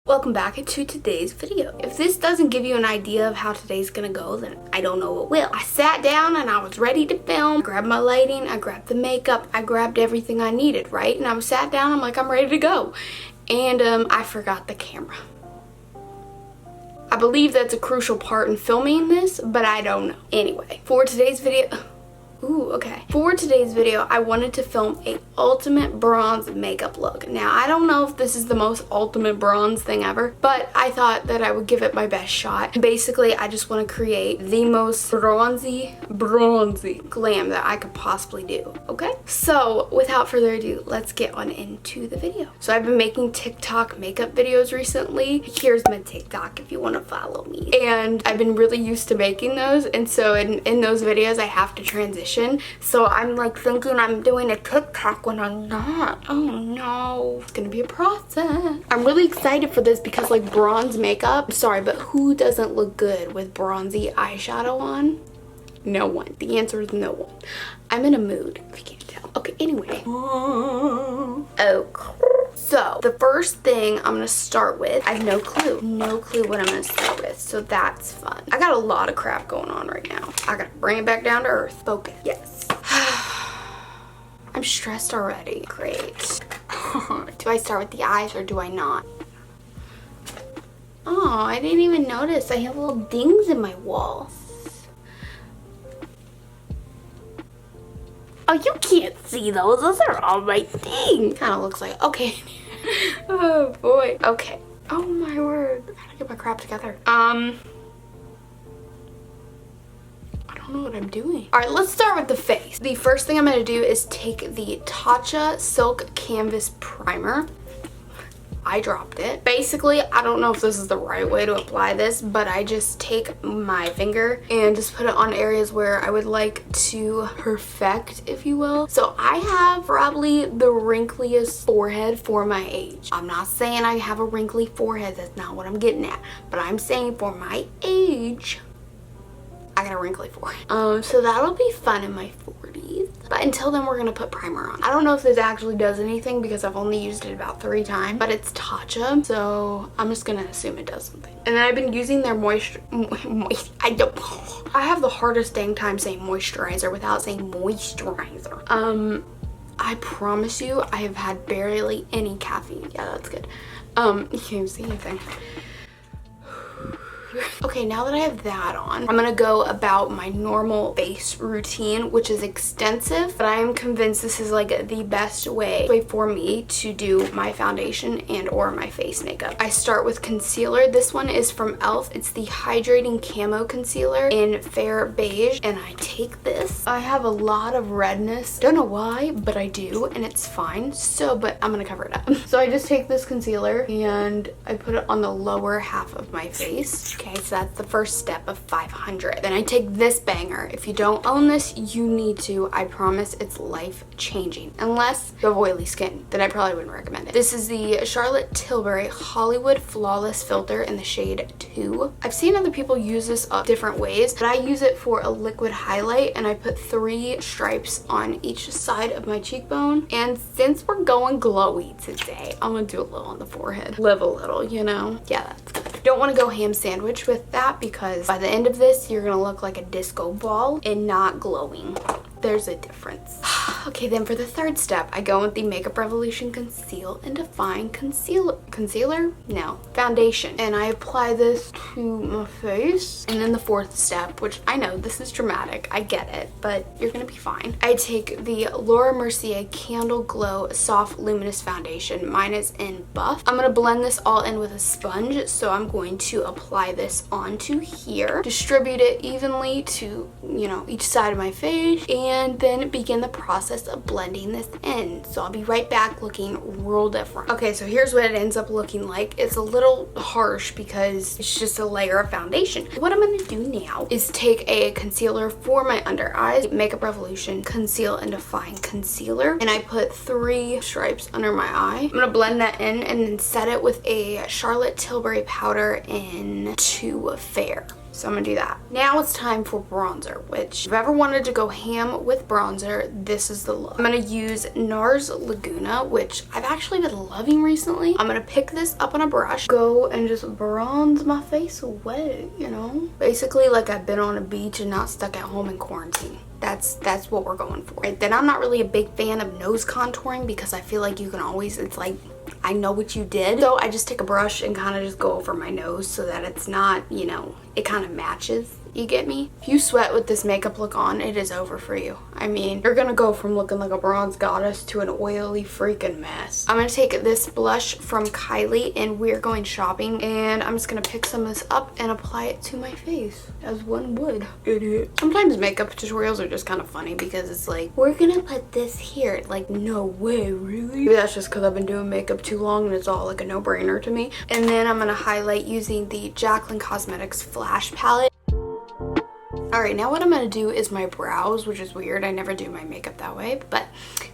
Welcome back to today's video. If this doesn't give you an idea of how today's gonna go, then I don't know what will. I sat down and I was ready to film. I grabbed my lighting, I grabbed the makeup, I grabbed everything I needed, right? And I was sat down, I'm like, I'm ready to go. And I forgot the camera. I believe that's a crucial part in filming this, but I don't know. Anyway, for today's video, For today's video, I wanted to film a ultimate bronze makeup look. Now, I don't know if this is the most ultimate bronze thing ever, but I thought that I would give it my best shot. Basically, I just want to create the most bronzy glam that I could possibly do, okay? So, without further ado, let's get on into the video. So, I've been making TikTok makeup videos recently. Here's my TikTok if you want to follow me. And I've been really used to making those, and so in those videos, I have to transition. So I'm like thinking I'm doing a TikTok when I'm not. Oh no, it's gonna be a process. I'm really excited for this because like bronze makeup, sorry, but who doesn't look good with bronzy eyeshadow on? No one. The answer is no one. I'm in a mood, if you can't tell. Okay, anyway. Okay. So, the first thing I'm gonna start with, I have no clue what I'm gonna start with, so that's fun. I got a lot of crap going on right now. I gotta bring it back down to earth. Focus. Yes. I'm stressed already. Great. Do I start with the eyes or do I not? Oh, I didn't even notice. I have little dings in my wall. Oh, you can't see those. Those are all my things. Kind of looks like, okay. Oh boy. Okay. Oh my word. I gotta get my crap together. I don't know what I'm doing. All right, let's start with the face. The first thing I'm gonna do is take the Tatcha Silk Canvas Primer. I dropped it. Basically, I don't know if this is the right way to apply this, but I just take my finger and just put it on areas where I would like to perfect, if you will. So I have probably the wrinkliest forehead for my age. I'm not saying I have a wrinkly forehead. That's not what I'm getting at. But I'm saying for my age, I got a wrinkly forehead. So that'll be fun in my 40s. But until then, we're gonna put primer on. I don't know if this actually does anything because I've only used it about 3 times, but it's Tatcha, so I'm just gonna assume it does something. And then I've been using their I have the hardest dang time saying moisturizer without saying moisturizer. I promise you, I have had barely any caffeine. Yeah, that's good. You can't see anything. Okay, now that I have that on, I'm gonna go about my normal face routine, which is extensive, but I am convinced this is like the best way for me to do my foundation and or my face makeup. I start with concealer. This one is from e.l.f. It's the Hydrating Camo Concealer in Fair Beige, and I take this. I have a lot of redness. Don't know why, but I do, and it's fine. So, but I'm gonna cover it up. So I just take this concealer and I put it on the lower half of my face. Okay, so that's the first step of 500. Then I take this banger. If you don't own this, you need to. I promise it's life-changing. Unless you have oily skin, then I probably wouldn't recommend it. This is the Charlotte Tilbury Hollywood Flawless Filter in the shade 2. I've seen other people use this different ways, but I use it for a liquid highlight, and I put 3 stripes on each side of my cheekbone. And since we're going glowy today, I'm gonna do a little on the forehead. Live a little, you know? Yeah, that's good. Don't want to go ham sandwich with that because by the end of this, you're gonna look like a disco ball and not glowing. There's a difference. Okay, then for the third step, I go with the Makeup Revolution Conceal and Define Concealer? No, foundation. And I apply this to my face. And then the fourth step, which I know this is dramatic, I get it, but you're gonna be fine. I take the Laura Mercier Candle Glow Soft Luminous Foundation. Mine is in Buff. I'm gonna blend this all in with a sponge, so I'm going to apply this onto here, distribute it evenly to, you know, each side of my face, and then begin the process of blending this in. So I'll be right back looking real different. Okay, so here's what it ends up looking like. It's a little harsh because it's just a layer of foundation. What I'm gonna do now is take a concealer for my under eyes, Makeup Revolution Conceal and Define Concealer, and I put 3 stripes under my eye. I'm gonna blend that in and then set it with a Charlotte Tilbury powder in 2 Fair. So I'm gonna do that. Now it's time for bronzer, which if you've ever wanted to go ham with bronzer, this is the look. I'm gonna use NARS Laguna, which I've actually been loving recently. I'm gonna pick this up on a brush, go and just bronze my face away, you know? Basically like I've been on a beach and not stuck at home in quarantine. That's what we're going for. Right? Then I'm not really a big fan of nose contouring because I feel like you can always, it's like, I know what you did. So I just take a brush and kind of just go over my nose so that it's not, you know, it kind of matches. You get me? If you sweat with this makeup look on, it is over for you. I mean, you're gonna go from looking like a bronze goddess to an oily freaking mess. I'm gonna take this blush from Kylie and we're going shopping, and I'm just gonna pick some of this up and apply it to my face as one would. Idiot. Sometimes makeup tutorials are just kind of funny because it's like, we're gonna put this here. Like, no way, really? Maybe that's just because I've been doing makeup too long and it's all like a no-brainer to me. And then I'm gonna highlight using the Jaclyn Cosmetics Flash Palette. Alright, now what I'm going to do is my brows, which is weird. I never do my makeup that way, but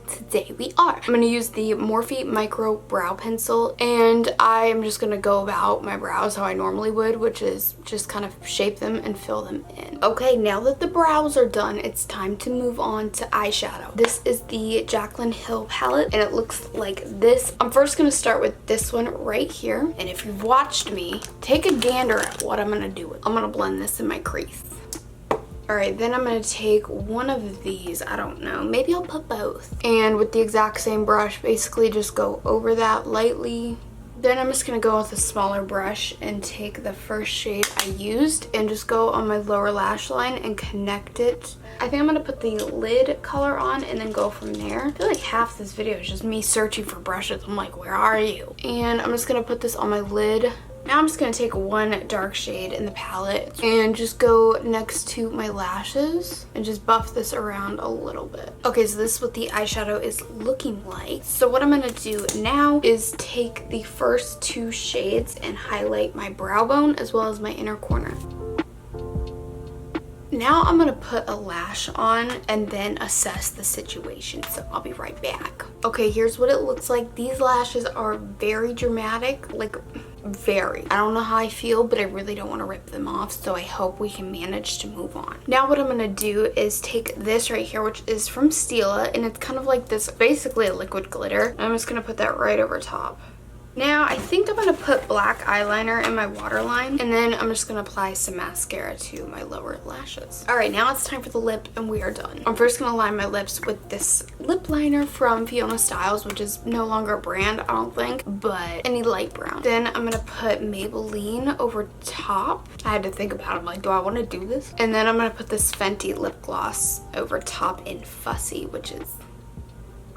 today we are. I'm going to use the Morphe Micro Brow Pencil, and I am just going to go about my brows how I normally would, which is just kind of shape them and fill them in. Okay, now that the brows are done, it's time to move on to eyeshadow. This is the Jaclyn Hill palette, and it looks like this. I'm first going to start with this one right here, and if you've watched me, take a gander at what I'm going to do with. I'm going to blend this in my crease. Alright, then I'm going to take one of these, I don't know, maybe I'll put both. And with the exact same brush, basically just go over that lightly. Then I'm just going to go with a smaller brush and take the first shade I used and just go on my lower lash line and connect it. I think I'm going to put the lid color on and then go from there. I feel like half this video is just me searching for brushes. I'm like, where are you? And I'm just going to put this on my lid. Now I'm just going to take one dark shade in the palette and just go next to my lashes and just buff this around a little bit. Okay, so this is what the eyeshadow is looking like. So what I'm going to do now is take the first two shades and highlight my brow bone as well as my inner corner. Now I'm going to put a lash on and then assess the situation, so I'll be right back. Okay, here's what it looks like. These lashes are very dramatic, like very. I don't know how I feel, but I really don't want to rip them off, so I hope we can manage to move on. Now what I'm going to do is take this right here, which is from Stila, and it's kind of like this, basically a liquid glitter. And I'm just going to put that right over top. Now, I think I'm going to put black eyeliner in my waterline, and then I'm just going to apply some mascara to my lower lashes. Alright, now it's time for the lip, and we are done. I'm first going to line my lips with this lip liner from Fiona Styles, which is no longer a brand, I don't think, but any light brown. Then I'm going to put Maybelline over top. I had to think about it. I'm like, do I want to do this? And then I'm going to put this Fenty lip gloss over top in Fussy, which is...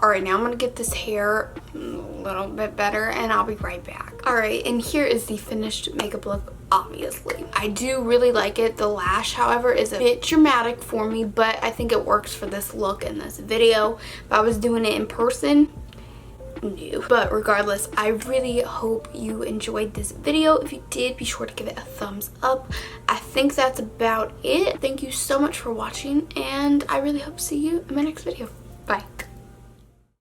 Alright, now I'm going to get this hair a little bit better and I'll be right back. Alright, and here is the finished makeup look, obviously. I do really like it. The lash, however, is a bit dramatic for me, but I think it works for this look in this video. If I was doing it in person, no. But regardless, I really hope you enjoyed this video. If you did, be sure to give it a thumbs up. I think that's about it. Thank you so much for watching, and I really hope to see you in my next video. Bye.